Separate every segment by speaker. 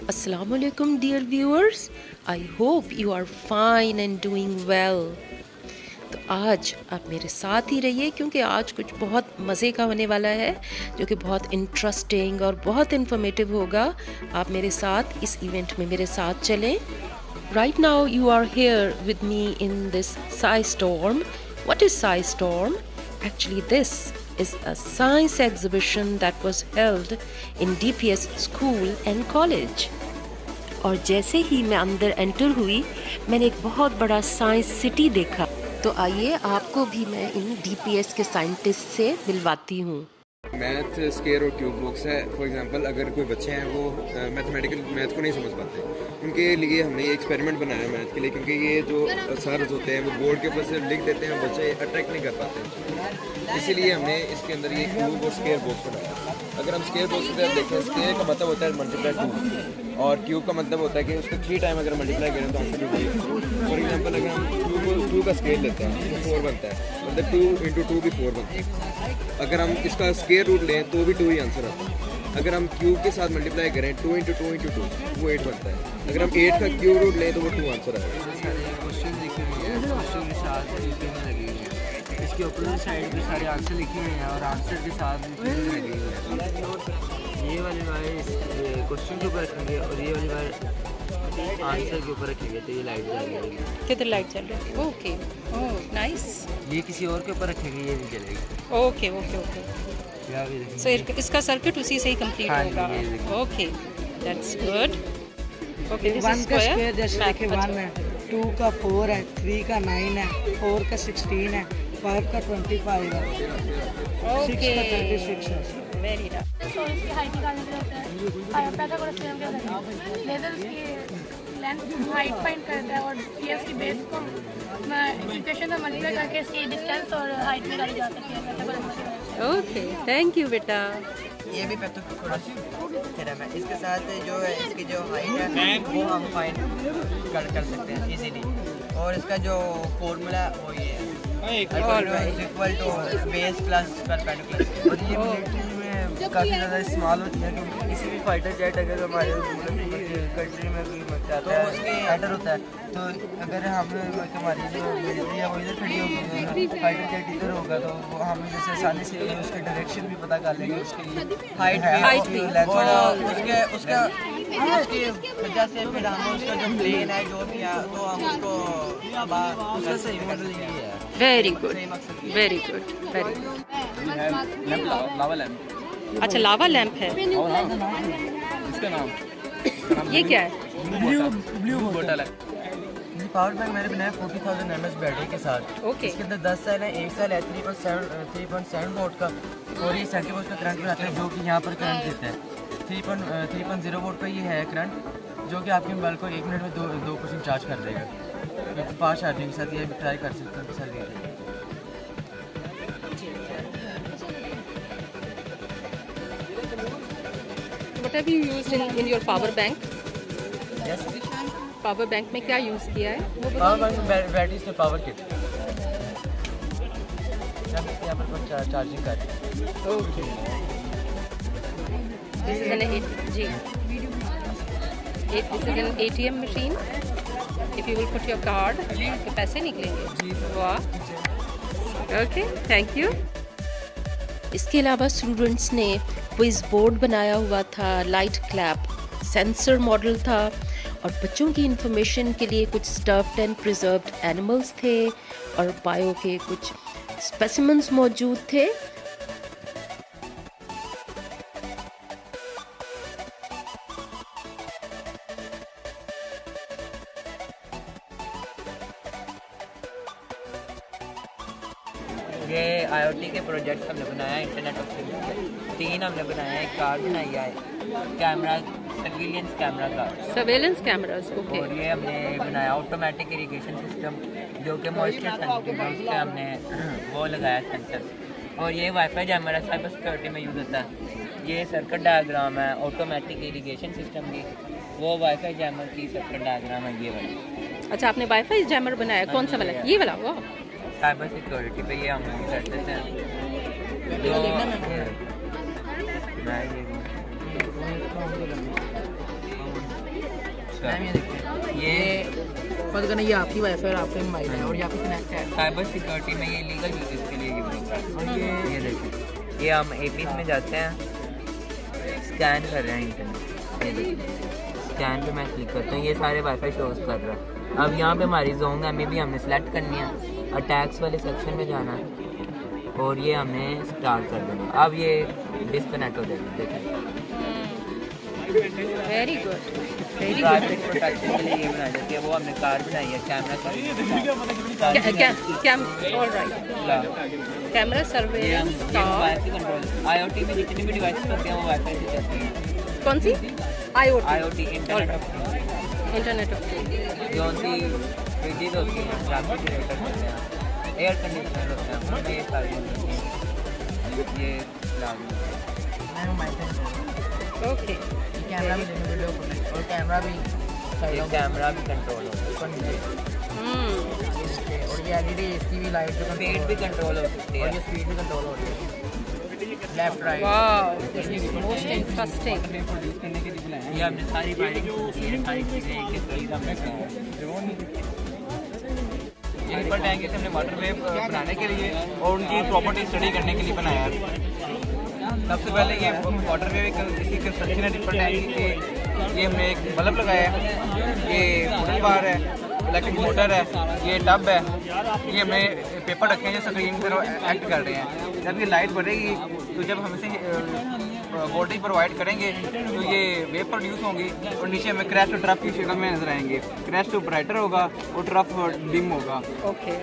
Speaker 1: Assalamu alaikum dear viewers. I hope you are fine and doing well. तो आज आप मेरे साथ ही रहिए क्योंकि आज कुछ बहुत मज़े का होने वाला है जो कि बहुत इंटरेस्टिंग और बहुत इन्फॉर्मेटिव होगा। आप मेरे साथ इस इवेंट में मेरे साथ चलें। Right now you are here with me in this Sci Storm. What is Sci Storm? Actually this is a science exhibition that was held in DPS School and College. और जैसे ही मैं अंदर एंटर हुई मैंने एक बहुत बड़ा साइंस सिटी देखा। तो आइए आपको भी मैं इन डीपीएस के साइंटिस्ट से मिलवाती हूँ।
Speaker 2: मैथ स्केयर और ट्यूब बॉक्स है। फॉर एग्जांपल अगर कोई बच्चे हैं वो मैथमेटिकल मैथ को नहीं समझ पाते, उनके लिए हमने ये एक्सपेरिमेंट बनाया है मैथ के लिए, क्योंकि ये जो सर्स होते हैं वो बोर्ड के ऊपर से लिख देते हैं, बच्चे अट्रैक्ट नहीं कर पाते। इसीलिए हमने इसके अंदर ये क्यूब और स्केयर बॉक्स बनाया। अगर हम स्केयर बॉक्स की तरफ देखें, स्केयर का मतलब होता है मल्टीप्लाई 2 और क्यूब का मतलब होता है कि उसको 3 टाइम अगर मल्टीप्लाई करें तो आंसर 2। फॉर एग्जांपल अगर हम 2 का स्केयर लेते हैं तो 4 बनता है, मतलब 2 × 2 भी 4 बनता है। अगर हम इसका स्केयर रूट लें तो भी 2 ही आंसर आता है। अगर हम क्यूब के साथ मल्टीप्लाई करें 2 × 2 × 2 वो 8 बनता है। अगर हम 8 का क्यूब रूट लें तो वो 2 आंसर आएगा।
Speaker 3: इसके ऊपर साइड पे सारे आंसर लिखे हुए हैं और आंसर के साथ लगे हुए हैं। ये वाली बार क्वेश्चन के ऊपर रखेंगे और ये वाली बार आंसर के ऊपर रखेंगे तो ये लाइट जलेगी।
Speaker 1: किधर लाइट चल रही है? Okay, oh nice.
Speaker 3: ये किसी और के ऊपर रखेंगे ये नहीं जलेगी।
Speaker 1: Okay okay okay. सो इसका सर्किट उसी से ही कंप्लीट होगा। Okay, that's good. Okay, this is square.
Speaker 4: जैसे देखिए 1 है, 2 का 4 है, 3 का 9 है, 4 का 16 है, 5 का 25 है, 6 का 36 है।
Speaker 1: Very nice.
Speaker 5: तो इसकी हाइट निकालने के लिए होता है पाइथागोरस थ्योरम के जरिए लेज़र उसकी लेंथ हाइट फाइंड करता है और ये उसकी बेस को इक्वेशन में मल्टीप्लाई करके इसकी डिस्टेंस और हाइट निकाली जा सकती है Pythagoras theorem.
Speaker 1: Okay, thank you बेटा।
Speaker 6: ये भी पाइथागोरस थ्योरम है। इसके साथ जो है इसकी जो हाइट है वो हम फाइंड कर सकते हैं इजीली। और इसका जो फॉर्मूला है वो ये है equal to base plus perpendicular. और ये मिलिट्री में काफ़ी ज़्यादा इस्तेमाल होती है, क्योंकि किसी भी फाइटर जेट अगर हमारे कंट्री में कोई तो उसके फाइटर होता है, तो अगर हम हमारी जो मिलिट्री है वो इधर खड़ी होगी, फाइटर जेट इधर होगा, तो वो हम जैसे आसानी से उसके डायरेक्शन भी पता कर लेंगे, उसकी हाइट भी और उसकी वजह से फिर हम उसका जो प्लेन है जो भी है तो हम उसको सही मॉडल ये है।
Speaker 1: Very good, very good, very good.
Speaker 2: Lava lamp.
Speaker 1: अच्छा, लावा लैंप है।
Speaker 2: इसका नाम
Speaker 1: ये क्या है?
Speaker 2: ब्लू बोतल है।
Speaker 6: ये पावर बैंक मैंने बनाया 40,000 mAh बैटरी के साथ।
Speaker 1: ओके।
Speaker 6: इसके अंदर 10 सेल है, 1 सेल है 3.7 वोल्ट का और ये 70 वोल्ट का करंट बनाता है, जो कि यहाँ पर करंट देता है। 3.0 वोल्ट का ये है करंट, जो कि आपके मोबाइल को 1 मिनट में 2% चार्ज कर देगा। फास्ट चार्जिंग के साथ ये भी ट्राई कर सकते हैं sir.
Speaker 1: What have you used in your power bank?
Speaker 6: Yes,
Speaker 1: power bank में क्या यूज़ किया है वो
Speaker 6: पावर
Speaker 1: बताइए।
Speaker 6: बैंक में बैटरी से पावर किट यहाँ पर चार्जिंग कर।
Speaker 1: ओके, दिस इज एन जी this is an ATM machine. If you will put your card तो पैसे निकलेंगे। वाह, ओके, थैंक यू। इसके अलावा स्टूडेंट्स ने क्विज बोर्ड बनाया हुआ था, लाइट क्लैप सेंसर मॉडल था और बच्चों की इंफॉर्मेशन के लिए कुछ स्टफ्ड एंड प्रिजर्व्ड एनिमल्स थे और बायो के कुछ स्पेसिमेंस मौजूद थे।
Speaker 6: ये IoT के प्रोजेक्ट्स हमने बनाया है, इंटरनेट ऑफ थिंग्स के 3 हमने बनाया है। एक कार बनाई है, कैमरा, सर्विलेंस कैमरा का,
Speaker 1: सर्वेलेंस कैमरास। ओके,
Speaker 6: और ये हमने बनाया ऑटोमेटिक इरिगेशन सिस्टम, जो कि मॉइस्चर सेंसिटिव है, उसके हमने वो लगाया सेंसर। और ये वाईफाई जैमर है, साइबर सिक्योरिटी में यूज़ होता है। ये सर्किट डायग्राम है ऑटोमेटिक इरिगेशन सिस्टम की, वो वाईफाई जैमर की सर्किट डायग्राम है ये वाली।
Speaker 1: अच्छा, आपने वाईफाई जैमर बनाया, कौन सा वाला? ये वाला? वाह,
Speaker 6: साइबर सिक्योरिटी पे ये हम कर देते हैं। जो मैं ये
Speaker 3: इसका।
Speaker 6: मैम ये देखिए, ये
Speaker 4: फर्ज करना ये आपकी वाईफाई और आपका मोबाइल है और यहाँ पे कनेक्ट है।
Speaker 3: साइबर सिक्योरिटी में ये लीगल यूजेस के लिए यूज होता है।
Speaker 4: और
Speaker 3: ये देखिए, ये हम एपीज में जाते हैं, स्कैन कर रहे हैं इंटरनेट, ये देखिए स्कैन पे मैं क्लिक करता हूँ, ये सारे वाईफाई शोज कर रहा है। अब यहाँ पे हमारी जोन है, भी हमने सेलेक्ट करनी है, अटैक्स वाले सेक्शन में जाना है और ये हमने स्टार्ट कर देना। अब ये डिस्कनेक्ट हो जाएगी। देखिए
Speaker 1: very good, very good.
Speaker 3: Private protection के लिए ये बनाई जाती है, वो हमने कार बनाई है, कैमरा
Speaker 1: कैमरा
Speaker 3: ये
Speaker 1: सर्वेलेंस
Speaker 3: वाईफाई कंट्रोल, आईओटी में जितनी भी डिवाइसेस होते हैं वो वाईफाई से चलती हैं।
Speaker 1: कौन सी? IoT,
Speaker 3: IoT internet of
Speaker 1: internet of
Speaker 3: जो सी फ्रिजेज होती हैं, रेफ्रिजरेटर होते हैं, एयर कंडीशनर होते हैं, उनमें ये सारी होती हैं। ये लागू
Speaker 6: मैम माइक
Speaker 1: ओके।
Speaker 6: कैमरा भी देखो, वीडियो फुटेज और कैमरा भी
Speaker 3: ये कैमरा भी कंट्रोल होता है,
Speaker 6: और ये एलईडी इसकी भी लाइट जो
Speaker 3: स्पीड भी कंट्रोल हो सकती
Speaker 6: और
Speaker 3: है।
Speaker 6: ये स्पीड भी कंट्रोल हो रही है, left right.
Speaker 1: Wow, this is most interesting.
Speaker 3: ये हमने सारी वायरिंग की है, सारी चीज़ें एक एक चीज़ हमने की है।
Speaker 7: इन पर टैंक से हमने वाटरवेव बनाने के लिए और उनकी प्रॉपर्टी स्टडी करने के लिए बनाया है। सबसे पहले ये वाटरवेव किसी कंस्ट्रक्शन है रिपर टैंक के, ये हमने एक बल्ब लगाया है, ये वुडन बार है, इलेक्ट्रिक मोटर है, ये टब है, ये हमने पेपर रखे हैं जो स्क्रीन की तरह एक्ट कर रहे हैं। जब ये लाइट बढ़ेगी तो जब हम इसे वोल्टेज प्रोवाइड करेंगे तो ये वेव प्रोड्यूस होंगी और नीचे हमें क्रैश टू ट्रफ की शक्ल में नजर आएंगे। क्रैश टू ब्राइटर होगा और ट्रफ डिम होगा,
Speaker 1: ओके,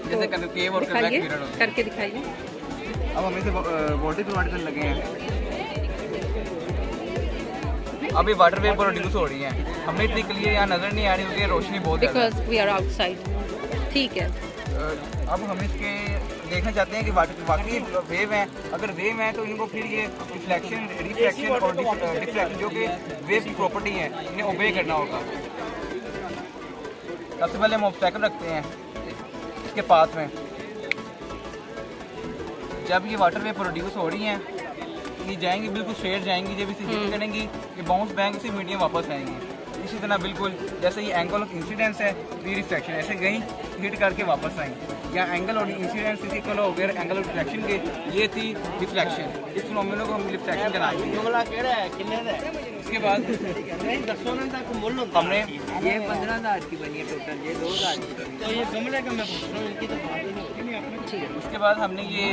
Speaker 7: जैसे केव और बैक
Speaker 1: दिखाइए,
Speaker 7: मिरर होता है।
Speaker 1: करके दिखाइए।
Speaker 7: अब हम इसे वोल्टेज प्रोवाइड करने लगे हैं। अब ये वाटर वेव प्रोड्यूस हो रही है, हमें इतनी क्लियर यहाँ नजर नहीं आ रही क्योंकि रोशनी बहुत ज़्यादा है।
Speaker 1: Because we are outside. ठीक है,
Speaker 7: अब हम इसके देखना चाहते हैं कि वाकई वेव है। अगर वेव है तो इनको फिर ये रिफ्लेक्शन, रिफ्लेक्शन और डिफ्लेक्शन जो कि वेव की प्रॉपर्टी है, इन्हें ओबे करना होगा। सबसे पहले हम ऑब्स्टैकल रखते हैं इसके पाथ में। जब ये वाटर वेव प्रोड्यूस हो रही हैं, ये जाएंगी बिल्कुल स्ट्रेट जाएंगी, जब इसे हिट करेंगी ये बाउंस बैक से मीडियम वापस आएंगी। इसी तरह बिल्कुल जैसे ये एंगल ऑफ इंसिडेंस है, ये रिफ्लेक्शन ऐसे गई हिट करके वापस आई। या एंगल और इंसिडेंस इसी कल हो गया एंगल ऑफ रिफ्लेक्शन के, ये थी रिफ्लेक्शन। इस फिनोमेना को हम रिफ्लेक्शन कराएंगे। इसके बाद हमने
Speaker 3: ये 15,000 की बनी है टोटल, ये 2,000 की बनी है।
Speaker 7: उसके बाद हमने ये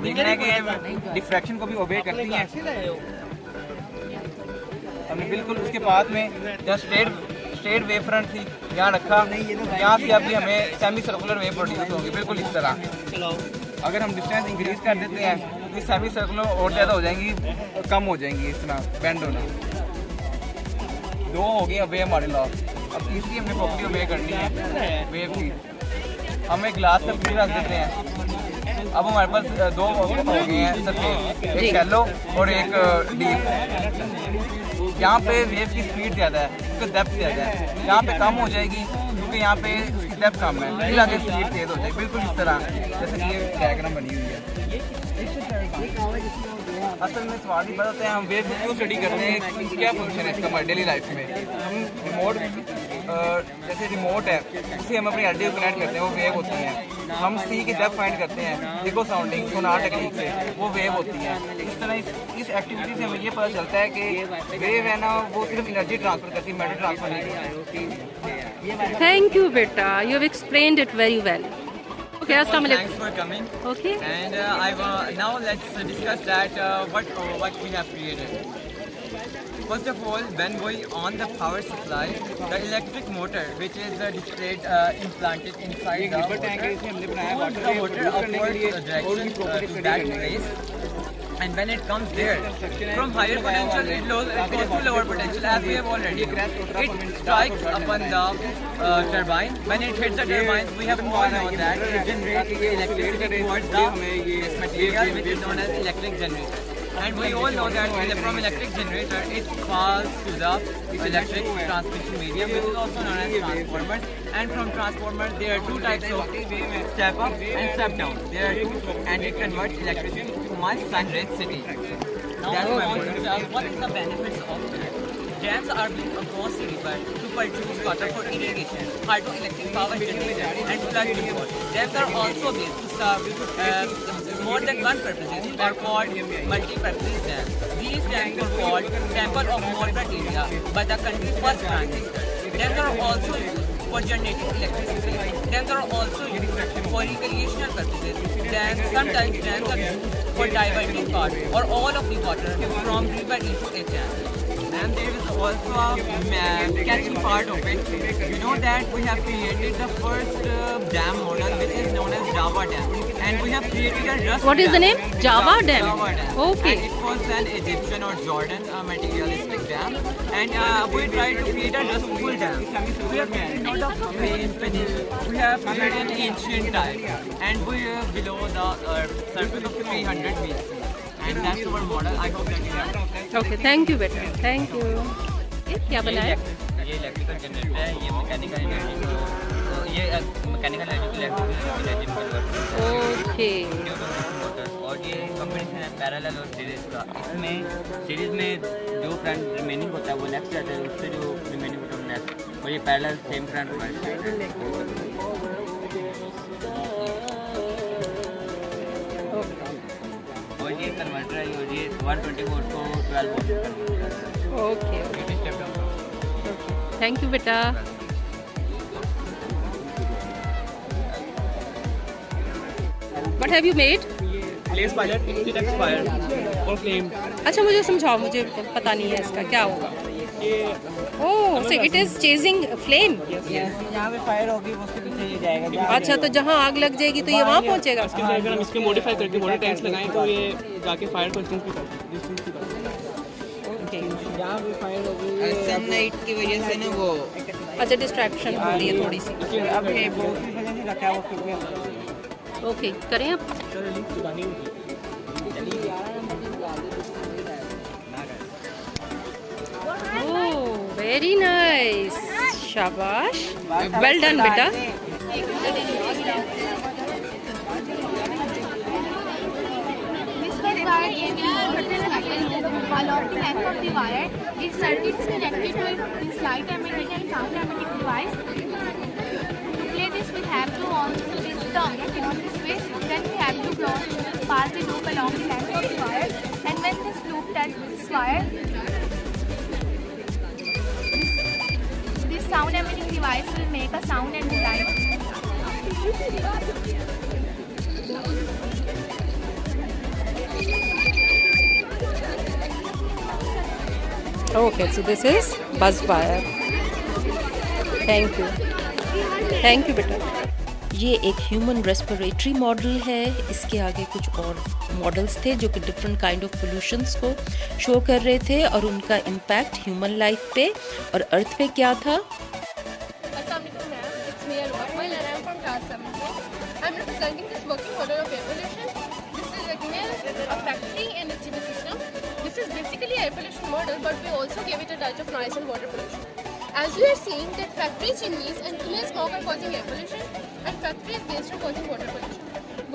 Speaker 7: देखना है कि डिफ्रैक्शन को भी ओबे करती हैं। हमने बिल्कुल उसके बाद में जहाँ स्ट्रेट वेव फ्रंट थी यहाँ रखा, यहाँ से अभी हमें सेमी सर्कुलर वेव प्रोड्यूस होगी बिल्कुल इस तरह। अगर हम डिस्टेंस इंक्रीज कर देते हैं तो सेमी सर्कुलर और ज़्यादा हो जाएंगी, कम हो जाएंगी, इस तरह बेंड होना। 2 हो गए अबे हमारे लॉ। अब तीसरी हमने प्रॉपर्टी ओबे करनी है वेव की। हम एक ग्लास में पूरी रख देते हैं। अब हमारे पास 2 हो गए हैं सरफेस, एक शैलो और एक डीप। यहाँ पे वेव की स्पीड ज़्यादा है क्योंकि डेप्थ ज़्यादा है, यहाँ पे कम हो जाएगी क्योंकि यहाँ पे उसकी डेप्थ कम है, फिर आगे स्पीड तेज़ हो जाएगी बिल्कुल इस तरह जैसे कि ये डायग्राम बनी हुई है। असल में सवाल ही बड़ा होता है हम वेव क्यों स्टडी करते हैं, कि क्या फंक्शन है इसका हमारी डेली लाइफ में। हम रिमोट जैसे रिमोट है उसे हम अपनी हड्डी को कनेक्ट करते हैं, वो वेव होती हैं। हम सी की डेप्थ फाइंड करते हैं इको साउंडिंग सोनार टेक्निक से, वो वेव होती हैं। इस तरह इस एक्टिविटी से हमें ये पता चलता है कि वेव है ना वो सिर्फ एनर्जी ट्रांसफर करती है, मैटर ट्रांसफर नहीं करती।
Speaker 1: थैंक यू बेटा, you have explained it very well. Okay, assalamu alaikum.
Speaker 8: Thanks for coming.
Speaker 1: Okay.
Speaker 8: And now let's discuss that what we have created. First of all, when we on the power supply, the electric motor which is displayed implanted inside the motor, moves the motor upwards direction to that place. And when it comes there, from higher potential it goes to lower potential, as we have already know. It strikes upon the turbine. When it hits the turbine, we have all known that it generates electricity towards this material which is known as electric generator. And we all know that from electric generator it falls to the electric transmission medium, which is also known as transformer. And from transformer there are 2 types of step up and step down. There are 2, and it converts electricity to my sun-rich city. Now, what is the benefits of that? Dams are built across the river to produce water for irrigation, hydroelectric power generation, and flood control. Dams are also built to serve more than one purposes or called multi-purpose dams. These dams were called Temple of Morpeth India by the country's first Prime Minister. Dams are also used for generating electricity. Dams are also used for recreational purposes. Sometimes dams are used for diverting part or all of the water from river into a dam. And there is also a catchy part of it. You know that we have created the first dam model, which is known as Java Dam. And we have created a rust
Speaker 1: What is the
Speaker 8: dam.
Speaker 1: name? Java Dam.
Speaker 8: Java Dam.
Speaker 1: Okay.
Speaker 8: And it was an Egyptian or Jordan materialistic dam. And we tried to create a rustful dam. We have created not a plain finish. We have created an ancient type. And we are below the surface of 300 meters. And that's our model. I hope that you have.
Speaker 1: Okay, thank you बेटा, thank you. ये क्या बनाया?
Speaker 7: ये electrical generator है, ये mechanical energy को, ये mechanical energy को इलेक्ट्रिक एनर्जी में कन्वर्ट
Speaker 1: ओके,
Speaker 7: और ये कॉम्बिनेशन है पैरेलल और सीरीज का। इसमें सीरीज में जो करंट रिमेनिंग होता है वो नेक्स्ट जाता है, उससे जो रिमेनिंग होता है नेक्स्ट, और ये पैरेलल सेम करंट प्रोवाइड करता है। और ये कन्वर्टर है, और ये 120 वोल्ट को 12 वोल्ट में कन्वर्ट करता है।
Speaker 1: ओके,
Speaker 7: ये स्टेप डाउन।
Speaker 1: थैंक यू बेटा। What have you made?
Speaker 9: Blaze pilot, detects fire or flame.
Speaker 1: अच्छा, मुझे समझाओ, मुझे पता नहीं है इसका क्या होगा। ओह, so it is chasing flame.
Speaker 6: यहाँ पे फायर होगी उसके पीछे ये जाएगा।
Speaker 1: अच्छा, तो जहाँ आग लग जाएगी तो ये वहाँ पहुँचेगा।
Speaker 9: इसके लिए अगर हम इसके मॉडिफाई करके वाटर टैंक्स लगाएं तो ये जाके फायर को डिस्टेंस की
Speaker 6: यहाँ पे फायर होगी सनलाइट की वजह से ना वो
Speaker 1: अच्छा, डिस्ट्रैक्शन हो रही है थोड़ी सी।
Speaker 6: अब ये बहुत सी वजह से रखा है वो।
Speaker 1: ओके, करें अब। ओह, वेरी नाइस, शाबाश, वेल डन बेटा।
Speaker 5: Along the length of the wire, its circuit is connected to this light emitting and sound emitting device. To play this, we have to on switch the on the switch. Then we have to pass the loop along the length of the wire. And when this loop touches this wire, this sound emitting device will make a sound and light.
Speaker 1: Okay, so this is buzz wire. Thank you. Thank you बेटा। ये एक human respiratory model है। इसके आगे कुछ और models थे जो कि डिफरेंट काइंड ऑफ पोल्यूशंस को शो कर रहे थे और उनका इम्पैक्ट ह्यूमन लाइफ पे और अर्थ पे क्या था।
Speaker 5: I'm representing this working model of air pollution. This is a factory and a city system. This is basically air pollution model, but we also give it a touch of noise and water pollution. As we are seeing that factory chimneys and clear smoke are causing air pollution, and factories waste are causing water pollution.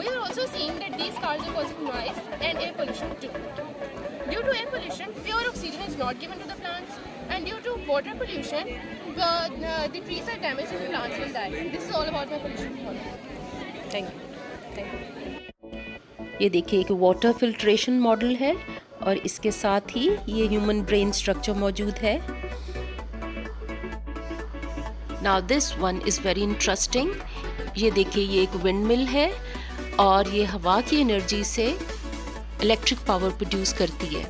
Speaker 5: We are also seeing that these cars are causing noise and air pollution too. Due to air pollution, pure oxygen is not given to the plants, and due to water pollution, the trees are damaged and the plants will die. This is all about my pollution model.
Speaker 1: Thank you. ये देखिए एक water filtration model है और इसके साथ ही ये human brain structure मौजूद है। Now this one is very interesting. ये देखिए, ये एक विंड मिल है और ये हवा की एनर्जी से इलेक्ट्रिक पावर प्रोड्यूस करती है।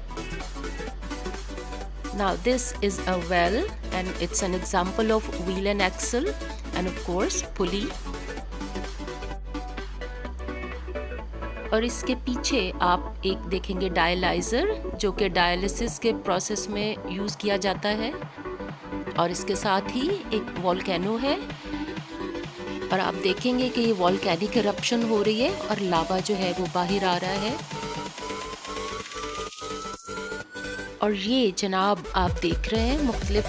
Speaker 1: Now this is a well and it's an example of wheel and axle and of course pulley. और इसके पीछे आप एक देखेंगे डायलाइज़र जो कि डायलिसिस के प्रोसेस में यूज़ किया जाता है और इसके साथ ही एक वॉल्केनो है और आप देखेंगे कि ये वॉल्केनिक इरप्शन हो रही है और लावा जो है वो बाहर आ रहा है। और ये जनाब आप देख रहे हैं मुख्तलिफ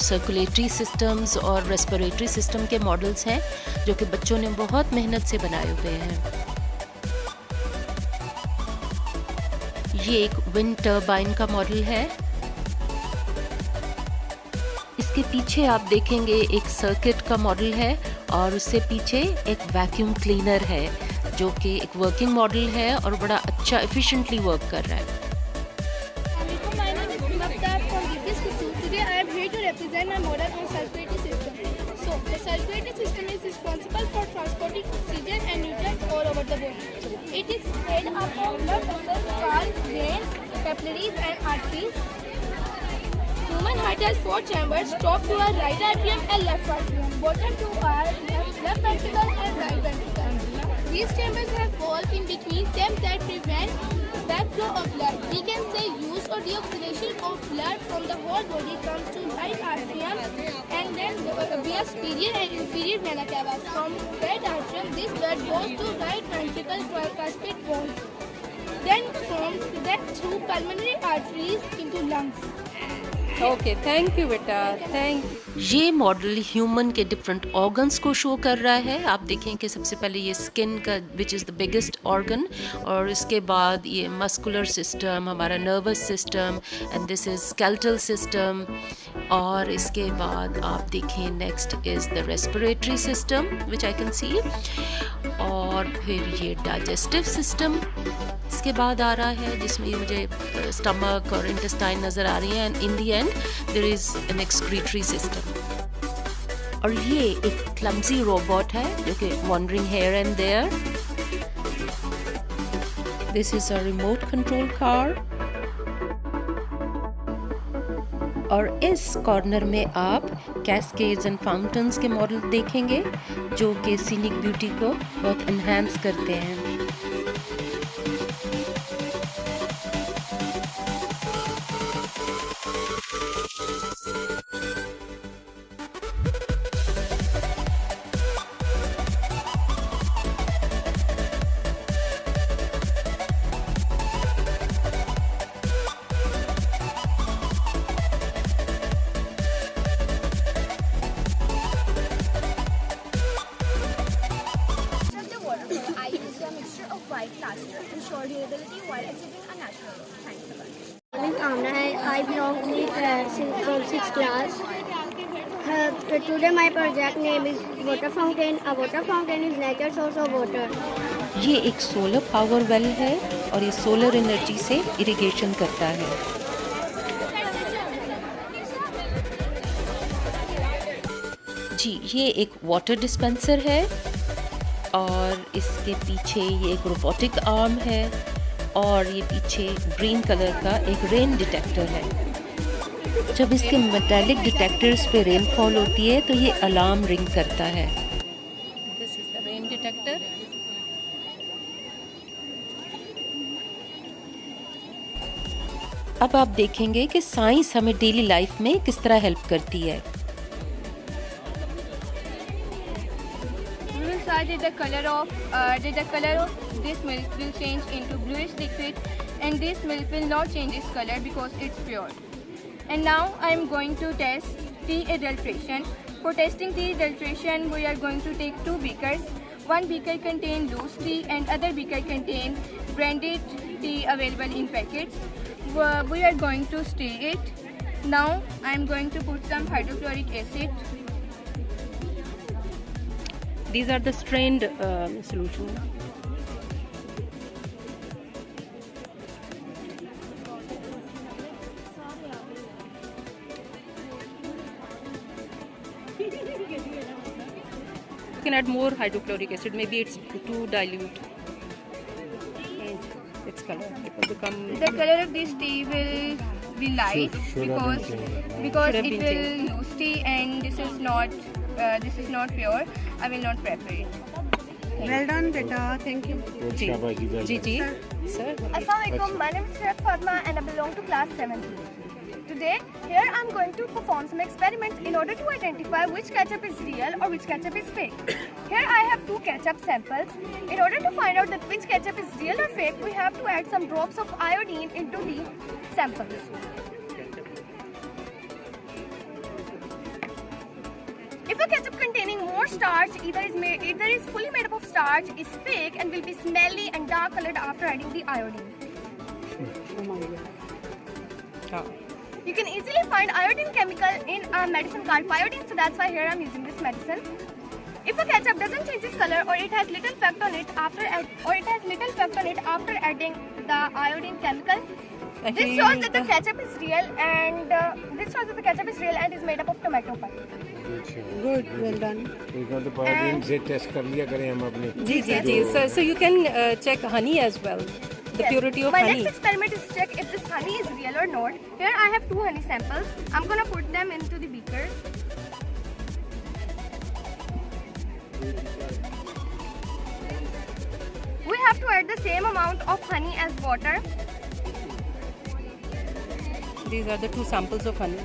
Speaker 1: सर्कुलेटरी सिस्टम्स और रेस्पिरेटरी सिस्टम के मॉडल्स हैं जो कि बच्चों ने बहुत मेहनत से बनाए हुए हैं। ये एक विंड टर्बाइन का मॉडल है इसके पीछे आप देखेंगे एक सर्किट का मॉडल है और उससे पीछे एक वैक्यूम क्लीनर है जो कि एक वर्किंग मॉडल है और बड़ा अच्छा एफिशिएंटली वर्क कर रहा है।
Speaker 5: My name is Maftar from DPS Kusur. Today I am here to represent my model on circulatory system. So, the circulatory system is responsible for transporting oxygen and nutrients all over the body. It is made up of blood vessels called veins, capillaries and arteries. Human heart has 4 chambers, top 2 are right atrium and left atrium. Bottom 2 are left ventricle and right ventricle. These chambers have walls in between them that prevent backflow of blood. We can say use or deoxidation of blood from the whole body comes to right atrium and then via superior and inferior vena cava. From right atrium, this blood goes to right ventricle tricuspid bone. Then from that through pulmonary arteries into lungs.
Speaker 1: Okay, thank you बेटा, thank. ये model human के different organs को show कर रहा है। आप देखें कि सबसे पहले ये स्किन का which is the biggest organ, और इसके बाद ये मस्कुलर सिस्टम, हमारा nervous system, and this is skeletal system, और इसके बाद आप देखें next is the respiratory system which I can see, और फिर ये डाइजेस्टिव सिस्टम इसके बाद आ रहा है जिसमें ये मुझे स्टमक और इंटेस्टाइन नज़र आ रही हैं, and in the end there is an excretory system. और ये एक क्लमजी रोबोट है जो कि wandering here and there. This is a remote control car, और इस कॉर्नर में आप कैस्केड्स एंड फाउंटेन्स के मॉडल देखेंगे जो कि सीनिक ब्यूटी को बहुत इन्हांस करते हैं।
Speaker 5: I belong from 6th class. Today my project name is water fountain. A water fountain is natural source of water.
Speaker 1: ये एक सोलर पावर वेल है और ये सोलर एनर्जी से इरिगेशन करता है। जी, ये एक वाटर डिस्पेंसर है और इसके पीछे ये एक रोबोटिक आर्म है, और ये पीछे ग्रीन कलर का एक रेन डिटेक्टर है। जब इसके मेटालिक डिटेक्टर्स पे रेनफॉल होती है तो ये अलार्म रिंग करता है। This is the rain detector. अब आप देखेंगे कि साइंस हमें डेली लाइफ में किस तरह हेल्प करती है।
Speaker 5: Did the color of this milk will change into bluish liquid, and this milk will not change its color because it's pure. And now I am going to test tea adulteration. For testing tea adulteration, we are going to take 2 beakers. One beaker contain loose tea and other beaker contain branded tea available in packets. We are going to stir it. Now I am going to put some hydrochloric acid.
Speaker 1: These are the strained solution. You can add more hydrochloric acid. Maybe it's too dilute. Change its color. It will become.
Speaker 5: The color of this tea will be light because it will lose tea, and this is not pure. I will not prefer it.
Speaker 4: Well done, beta. Thank you.
Speaker 1: Ji sir.
Speaker 5: Assalamualaikum. My name is Sheikh Fatma and I belong to class 7th. Today, here I am going to perform some experiments in order to identify which ketchup is real or which ketchup is fake. Here I have 2 ketchup samples. In order to find out that which ketchup is real or fake, we have to add some drops of iodine into the samples. If a ketchup containing more starch either is fully made up of starch, is fake and will be smelly and dark colored after adding the iodine. You can easily find iodine chemical in a medicine called pyodine, so that's why here I'm using this medicine. If a ketchup doesn't change its color or it has little effect on it after adding the iodine chemical, this shows that the ketchup is real and is made up of tomato pulp.
Speaker 4: Good, well done.
Speaker 10: तो पायोडीन से test कर लिया करें हम अपने
Speaker 1: जी जी जी. So you can check honey as well, the purity of
Speaker 5: My
Speaker 1: honey.
Speaker 5: next experiment is to check if this honey is real or not. Here I have 2 honey samples. I'm gonna put them into the beakers. We have to add the same amount of honey as water.
Speaker 1: These are the 2 samples of honey.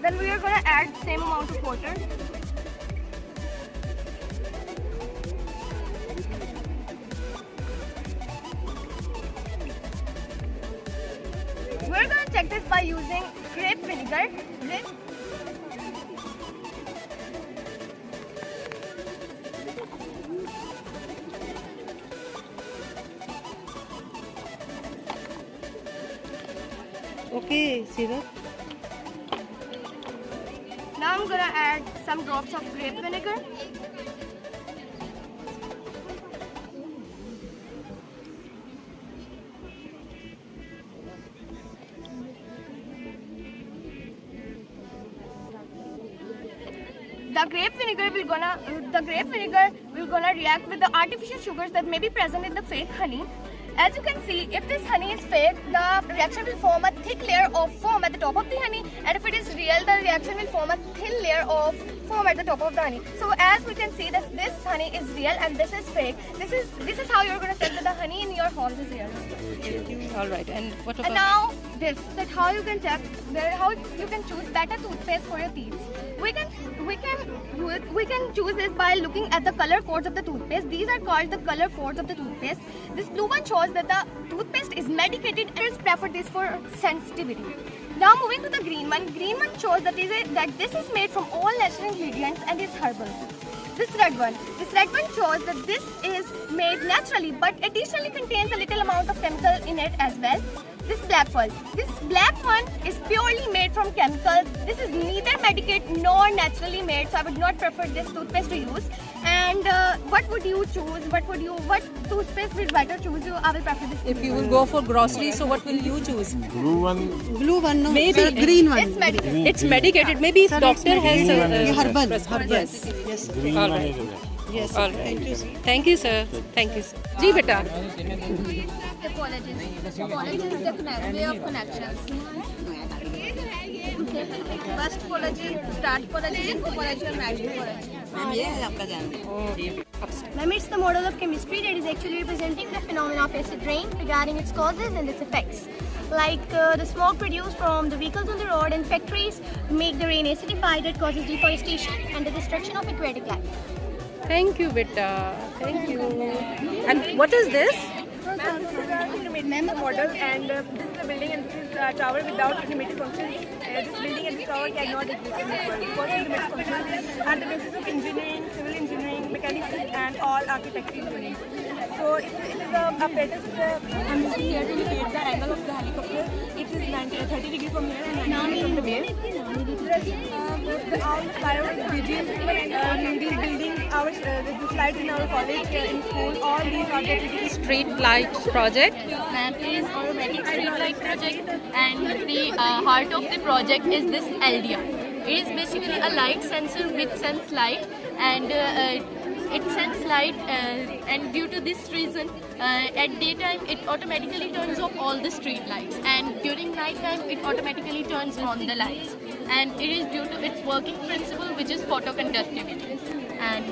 Speaker 5: Then we are gonna add same amount of water. We're gonna check this by using grape vinegar.
Speaker 1: Okay, Siva.
Speaker 5: Now I'm gonna add some drops of grape vinegar. The grape vinegar will gonna react with the artificial sugars that may be present in the fake honey. As you can see, if this honey is fake, the reaction will form a thick layer of foam at the top of the honey, and if it is real, the reaction will form a thin layer of foam at the top of the honey. So as we can see that this honey is real and this is fake. This is how you're going to tell that the honey in your homes is real.
Speaker 1: All right. And what
Speaker 5: And
Speaker 1: about?
Speaker 5: now that how you can check how you can choose better toothpaste for your teeth. We can choose this by looking at the color codes of the toothpaste. These are called the color codes of the toothpaste. This blue one shows that the toothpaste is medicated and is preferred this for sensitivity. Now moving to the green one. Green one shows that this is made from all natural ingredients and is herbal. This red one shows that this is made naturally but additionally contains a little amount of chemical in it as well. This black one is purely made from chemicals. This is neither medicated nor naturally made, so I would not prefer this toothpaste to use. And what would you choose? What toothpaste will better choose you? I will prefer this.
Speaker 1: If you will go for groceries, so what will you choose?
Speaker 10: blue one
Speaker 4: Blue one, no.
Speaker 1: Maybe
Speaker 4: Sir, green one.
Speaker 5: It's medicated.
Speaker 1: It's medicated. Maybe
Speaker 4: Sir,
Speaker 1: doctor
Speaker 4: it's
Speaker 1: has
Speaker 4: medicated. Herbal.
Speaker 1: prescribed.
Speaker 4: Yes. Yes.
Speaker 10: green
Speaker 1: All
Speaker 10: one
Speaker 1: right.
Speaker 10: is
Speaker 4: Yes.
Speaker 1: All right.
Speaker 4: Thank you, sir.
Speaker 1: Thank you, sir. Thank you, sir. जी बेटा.
Speaker 5: Topologies. Topology is the way of connections. First topology, start topology, topology and match topology. Ma'am, it's the model of chemistry that is actually representing the phenomena of acid rain regarding its causes and its effects. Like the smoke produced from the vehicles on the road and factories make the rain acidified that causes deforestation and the destruction of aquatic life.
Speaker 1: Thank you, beta. Thank you. And what is this?
Speaker 11: Ma'am, this is a humidity model, and this is a building and this is a tower without humidity functions. This building and this tower cannot exist in this world because humidity functions are the basis of engineering, civil engineering, mechanics, and all architecture engineering. So it is a apparatus. I'm using here to indicate the angle of the helicopter. It is 30 degrees from here and 90 degrees from the base. All the fireworks, bridges, these buildings, the slides in our college, in school, all these are the
Speaker 1: Street lights project.
Speaker 12: Map is automatic street light project, and the heart of the project is this LDR. It is basically a light sensor which sends light, and it sends light, and due to this reason, at daytime it automatically turns off all the street lights, and during night time it automatically turns on the lights. And it is due to its working principle, which is photoconductivity. And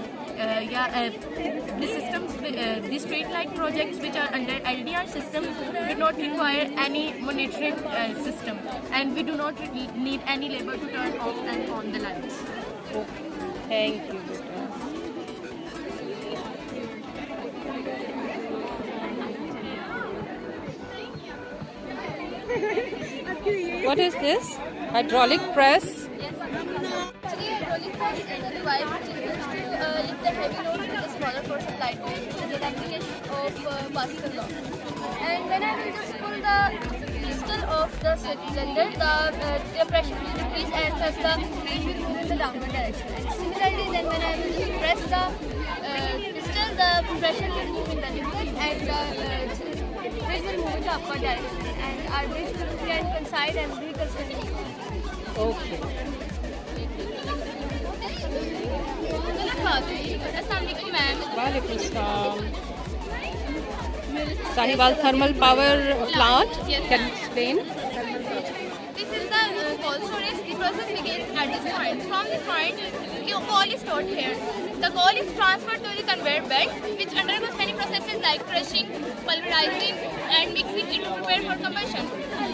Speaker 12: the systems, the street light projects which are under LDR system do not require any monitoring system, and we do not need any labor to turn off and on the lights.
Speaker 1: Thank you, beta. What is this? Hydraulic press.
Speaker 12: Actually, hydraulic press is a device which is used to lift the heavy load with a smaller force of light wave, which is an application of Pascal law. And when I will just pull the crystal of the cylinder, the pressure will decrease and thus the fluid will move in the downward direction. And similarly, then when I will just press the crystal, the pressure will move in the liquid and the fluid will move in the upward direction. And our bridge will get inside and vehicles can move.
Speaker 1: Okay.
Speaker 12: Assalamualaikum ma'am.
Speaker 1: Walaikum Assalam. Sahiwal Thermal Power Plant.
Speaker 12: Yes,
Speaker 1: Can you
Speaker 12: ma'am.
Speaker 1: explain?
Speaker 12: This is the coal storage. The process begins at this point. From this point, coal is stored here. The coal is transferred to the conveyor belt, which undergoes many processes like crushing, pulverizing, and mixing it to prepare for combustion.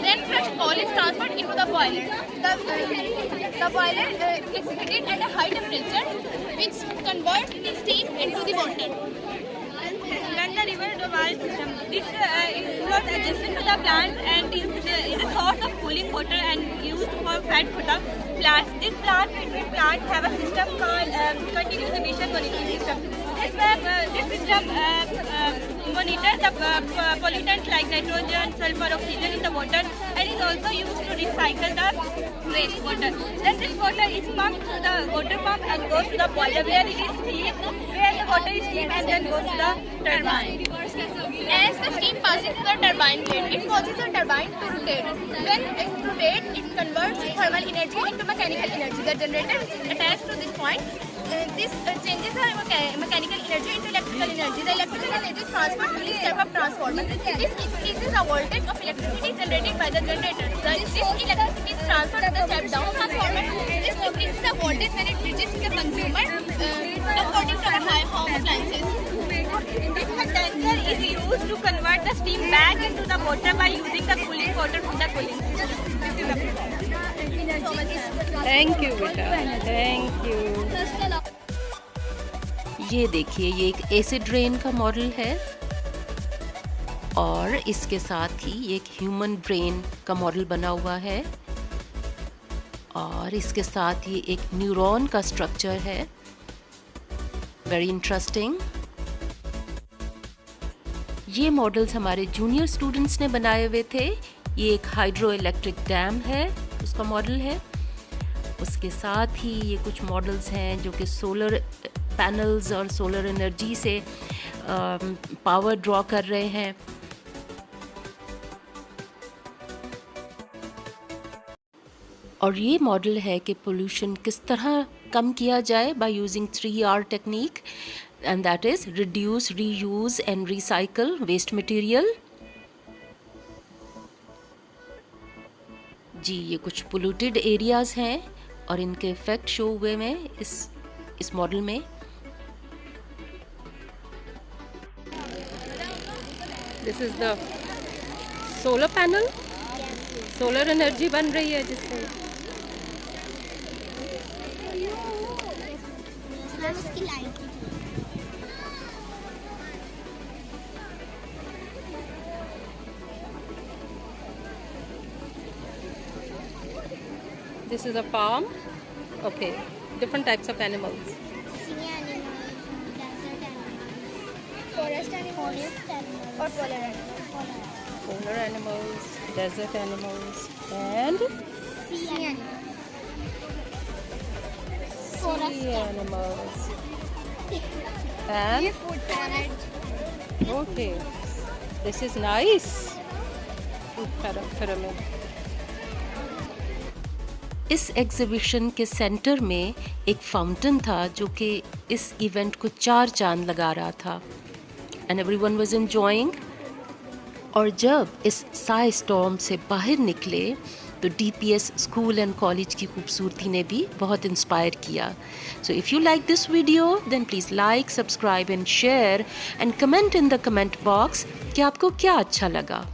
Speaker 12: Then crushed coal is transferred into the boiler. The boiler is heated at a high temperature, which converts the steam into the water.
Speaker 11: Then the river valve system. This flows adjacent to the plant and is a source of cooling water and used for fed for the plants. This plant have a system called continuous emission monitoring system. This system monitors the pollutants like nitrogen, sulfur, oxygen in the water and is also used to recycle the wastewater. Then this water is pumped to the water pump and goes to the boiler where it is steamed, where the water is steamed and then goes to the turbine.
Speaker 12: As the steam passes through the turbine blade, it causes the turbine to rotate. When it rotates, it converts thermal energy into mechanical energy. The generator which is attached to this point, this changes the mechanical energy into electrical energy. The electrical energy is transferred to this type of transformer. This increases the voltage of electricity generated by the generator. This electricity is transferred to the step-down transformer. This increases the voltage when it reaches to the consumer according to the high home appliances.
Speaker 11: This condenser is used to convert the steam back into the water by using the cooling water from the cooling system. This is the
Speaker 1: Thank you बेटा. Thank you. ये देखिए, ये एक acid rain का model है और इसके साथ ही एक ह्यूमन ब्रेन का मॉडल बना हुआ है और इसके साथ ही एक न्यूरॉन का स्ट्रक्चर है. Very interesting. ये मॉडल्स हमारे जूनियर स्टूडेंट्स ने बनाए हुए थे. ये एक हाइड्रो इलेक्ट्रिक डैम है, उसका मॉडल है. उसके साथ ही ये कुछ मॉडल्स हैं जो कि सोलर पैनल्स और सोलर एनर्जी से पावर ड्रॉ कर रहे हैं. और ये मॉडल है कि पोल्यूशन किस तरह कम किया जाए by using 3R technique, and that is reduce, reuse and recycle waste material. जी, ये कुछ पोल्यूटेड एरियाज़ हैं और इनके इफ़ेक्ट शो हुए हैं इस मॉडल में. This is the solar panel. Solar energy बन रही है जिससे. This is a farm. Okay, different types of animals.
Speaker 5: Sea animals, desert animals, forest animals, or polar animals.
Speaker 1: Polar animals, desert animals, and
Speaker 5: Sea animals.
Speaker 1: sea animals. And
Speaker 5: Food parrot.
Speaker 1: okay, this is nice. Food pyramid. इस exhibition के centre में एक fountain था जो कि इस event को 4 चांद लगा रहा था. And everyone was enjoying. और जब इस साई स्टॉर्म से बाहर निकले तो DPS स्कूल एंड कॉलेज की खूबसूरती ने भी बहुत इंस्पायर किया. So if you like this video then please like, subscribe and share and comment in the comment box कि आपको क्या अच्छा लगा.